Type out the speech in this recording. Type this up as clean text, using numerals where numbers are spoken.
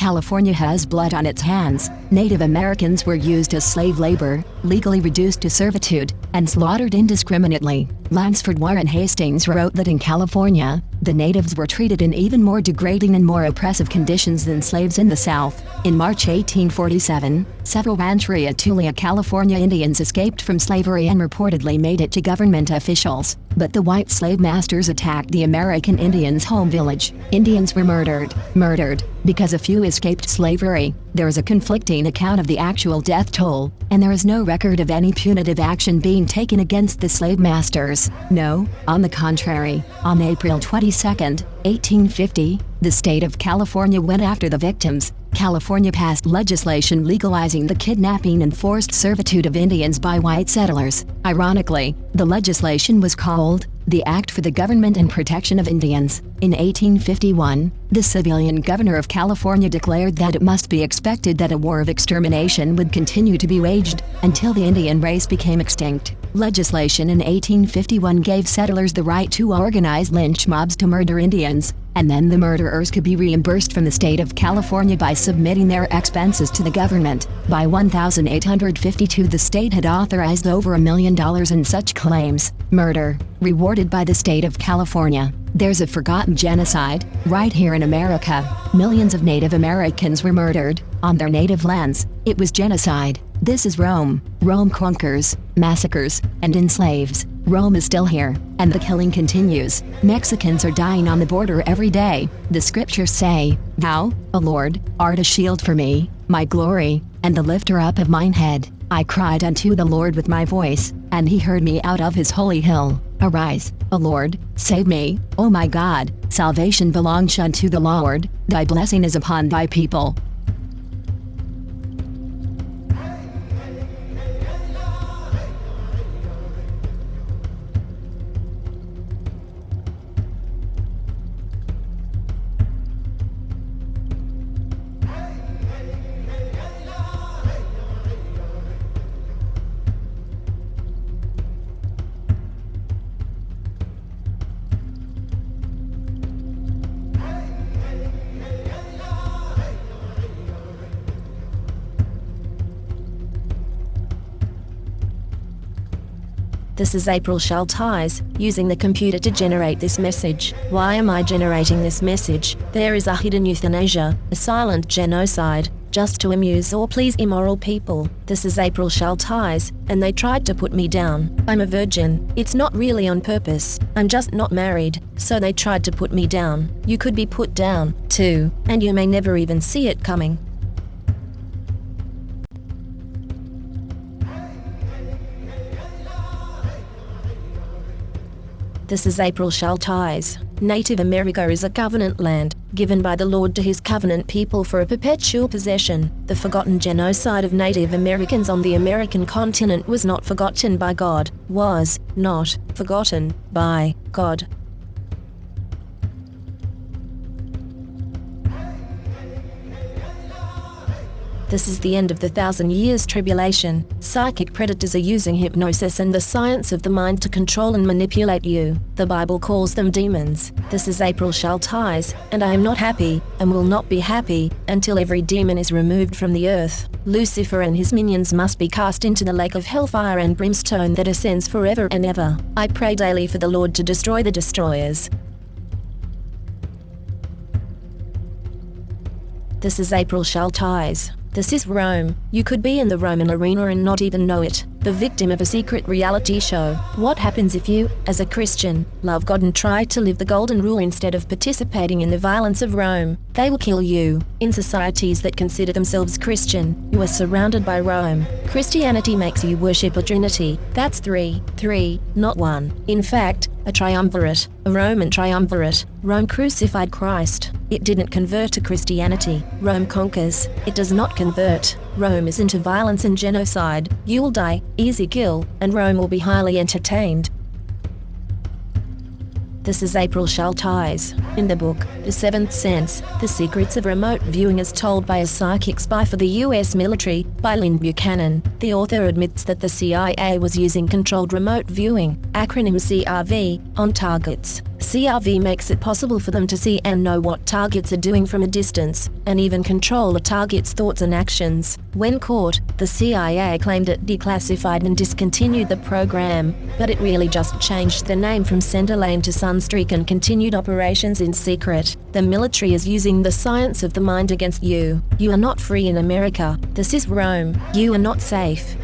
California has blood on its hands. Native Americans were used as slave labor, legally reduced to servitude, and slaughtered indiscriminately. Lansford Warren Hastings wrote that in California, the natives were treated in even more degrading and more oppressive conditions than slaves in the South. In March 1847, several Rancheria Tulea, California Indians escaped from slavery and reportedly made it to government officials. But the white slave masters attacked the American Indians' home village. Indians were murdered because a few escaped slavery. There is a conflicting account of the actual death toll, and there is no record of any punitive action being taken against the slave masters. No, on the contrary, on April 22, 1850, the state of California went after the victims. California passed legislation legalizing the kidnapping and forced servitude of Indians by white settlers. Ironically, the legislation was called the Act for the Government and Protection of Indians. In 1851, the civilian governor of California declared that it must be expected that a war of extermination would continue to be waged until the Indian race became extinct. Legislation in 1851 gave settlers the right to organize lynch mobs to murder Indians, and then the murderers could be reimbursed from the state of California by submitting their expenses to the government. By 1852, the state had authorized over $1 million in such claims. Murder, rewarded by the state of California. There's a forgotten genocide, right here in America. Millions of Native Americans were murdered on their native lands. It was genocide. This is Rome. Rome conquers, massacres, and enslaves. Rome is still here, and the killing continues. Mexicans are dying on the border every day. The scriptures say, "Thou, O Lord, art a shield for me, my glory, and the lifter up of mine head. I cried unto the Lord with my voice, and he heard me out of his holy hill. Arise, O Lord, save me, O my God. Salvation belongs unto the Lord, thy blessing is upon thy people." This is April Schulthies, using the computer to generate this message. Why am I generating this message? There is a hidden euthanasia, a silent genocide, just to amuse or please immoral people. This is April Schulthies, and they tried to put me down. I'm a virgin. It's not really on purpose. I'm just not married, so they tried to put me down. You could be put down, too, and you may never even see it coming. This is April Schulthies. Native America is a covenant land, given by the Lord to his covenant people for a perpetual possession. The forgotten genocide of Native Americans on the American continent was not forgotten by God, was not forgotten by God. This is the end of the 1,000 years tribulation. Psychic predators are using hypnosis and the science of the mind to control and manipulate you. The Bible calls them demons. This is April Schulthies, and I am not happy, and will not be happy, until every demon is removed from the earth. Lucifer and his minions must be cast into the lake of hellfire and brimstone that ascends forever and ever. I pray daily for the Lord to destroy the destroyers. This is April Schulthies. This is Rome. You could be in the Roman arena and not even know it. The victim of a secret reality show. What happens if you, as a Christian, love God and try to live the golden rule instead of participating in the violence of Rome? They will kill you. In societies that consider themselves Christian, you are surrounded by Rome. Christianity makes you worship a trinity. That's three, not one. In fact, a triumvirate, a Roman triumvirate. Rome crucified Christ. It didn't convert to Christianity. Rome conquers. It does not convert. Rome is into violence and genocide. You will die, easy kill, and Rome will be highly entertained. This is April Schulthies. In the book, The Seventh Sense, The Secrets of Remote Viewing as told by a psychic spy for the US military, by Lynn Buchanan. The author admits that the CIA was using controlled remote viewing, acronym CRV, on targets. CRV makes it possible for them to see and know what targets are doing from a distance, and even control a target's thoughts and actions. When caught, the CIA claimed it declassified and discontinued the program, but it really just changed the name from Center Lane to Sunstreak and continued operations in secret. The military is using the science of the mind against you. You are not free in America. This is Rome. You are not safe.